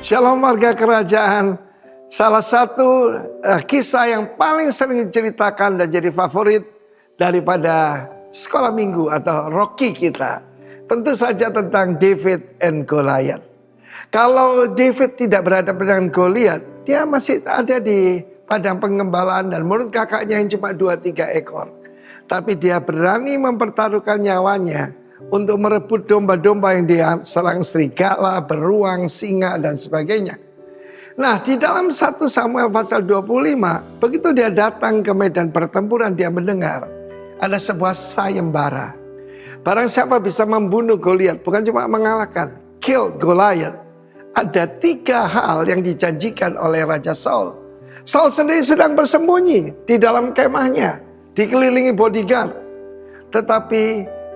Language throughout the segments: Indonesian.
Shalom warga kerajaan. Salah satu kisah yang paling sering diceritakan dan jadi favorit daripada sekolah minggu atau Rocky kita, tentu saja tentang David and Goliath. Kalau David tidak berhadapan dengan Goliath, dia masih ada di padang pengembalaan dan menurut kakaknya yang cuma 2-3 ekor. Tapi dia berani mempertaruhkan nyawanya untuk merebut domba-domba yang dia serang, serigala, beruang, singa dan sebagainya. Nah, di dalam 1 Samuel pasal 25, begitu dia datang ke medan pertempuran, dia mendengar ada sebuah sayembara. Barang siapa bisa membunuh Goliath, bukan cuma mengalahkan, kill Goliath. Ada 3 hal yang dijanjikan oleh Raja Saul. Saul sendiri sedang bersembunyi di dalam kemahnya, dikelilingi bodyguard. Tetapi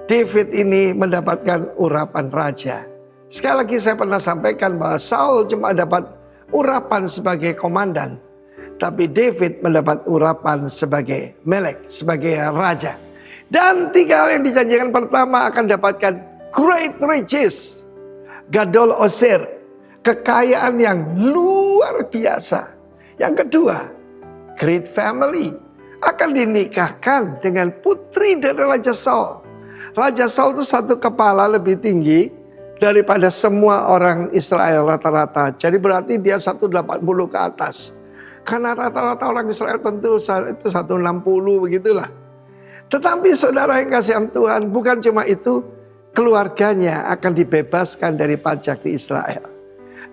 David ini mendapatkan urapan raja. Sekali lagi saya pernah sampaikan bahwa Saul cuma dapat urapan sebagai komandan. Tapi David mendapat urapan sebagai melek, sebagai raja. Dan 3 hal yang dijanjikan: pertama akan dapatkan great riches, gadol osir, kekayaan yang luar biasa. Yang kedua, great family, akan dinikahkan dengan putri dari Raja Saul. Raja Saul itu 1 kepala lebih tinggi daripada semua orang Israel rata-rata. Jadi berarti dia 180 ke atas. Karena rata-rata orang Israel tentu itu 160 begitulah. Tetapi saudara yang kasihan Tuhan, bukan cuma itu, keluarganya akan dibebaskan dari pajak di Israel.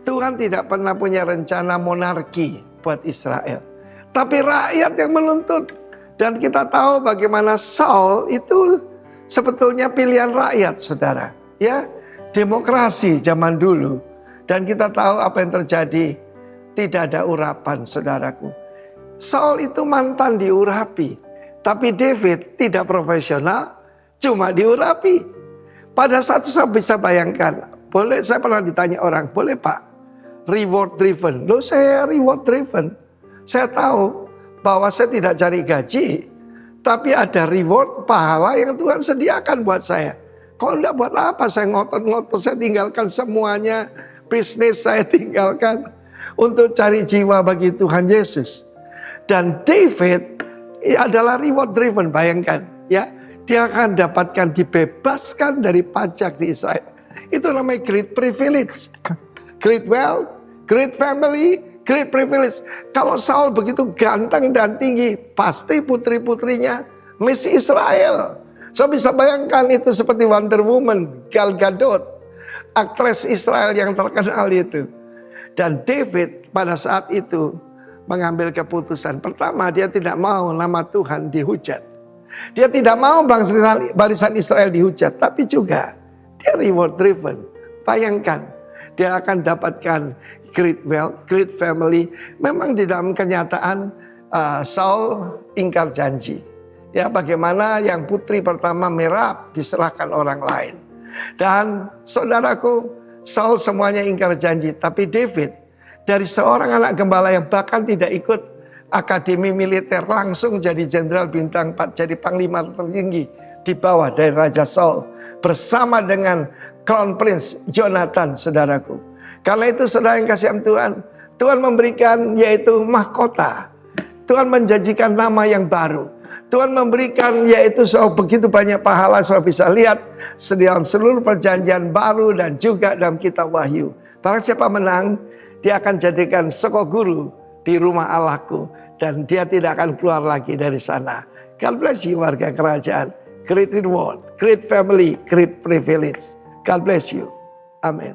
Tuhan tidak pernah punya rencana monarki buat Israel. Tapi rakyat yang menuntut. Dan kita tahu bagaimana Saul itu sebetulnya pilihan rakyat, saudara. Ya, demokrasi zaman dulu. Dan kita tahu apa yang terjadi. Tidak ada urapan, saudaraku. Saul itu mantan diurapi. Tapi David tidak profesional, cuma diurapi. Pada saat itu saya bisa bayangkan. Saya pernah ditanya orang, boleh Pak reward driven? Loh, saya reward driven. Saya tahu bahwa saya tidak cari gaji. Tapi ada reward, pahala yang Tuhan sediakan buat saya. Kalau enggak, buat apa saya ngotot-ngotot, saya tinggalkan semuanya. Bisnis saya tinggalkan untuk cari jiwa bagi Tuhan Yesus. Dan David adalah reward driven, bayangkan. Ya, dia akan dapatkan dibebaskan dari pajak di Israel. Itu namanya great privilege. Great wealth, great family, great privilege. Kalau Saul begitu ganteng dan tinggi, pasti putri-putrinya Miss Israel. So bisa bayangkan itu seperti Wonder Woman, Gal Gadot, aktris Israel yang terkenal itu. Dan David pada saat itu mengambil keputusan. Pertama, dia tidak mau nama Tuhan dihujat. Dia tidak mau barisan Israel dihujat, tapi juga dia reward driven. Bayangkan, dia akan dapatkan great wealth, great family. Memang di dalam kenyataan Saul ingkar janji. Ya, bagaimana yang putri pertama Merab diserahkan orang lain. Dan saudaraku, Saul semuanya ingkar janji. Tapi David dari seorang anak gembala yang bahkan tidak ikut akademi militer, langsung jadi jenderal bintang 4, jadi panglima tertinggi di bawah dari Raja Saul. Bersama dengan Crown Prince Jonathan, saudaraku. Karena itu saudara yang kasihan Tuhan, Tuhan memberikan yaitu mahkota. Tuhan menjanjikan nama yang baru. Tuhan memberikan yaitu begitu banyak pahala, saudara bisa lihat dalam seluruh perjanjian baru dan juga dalam kitab Wahyu. Barang siapa menang, dia akan jadikan sekolah guru di rumah Allahku. Dan dia tidak akan keluar lagi dari sana. God bless you warga kerajaan. Great reward, great family, great privilege. God bless you. Amen.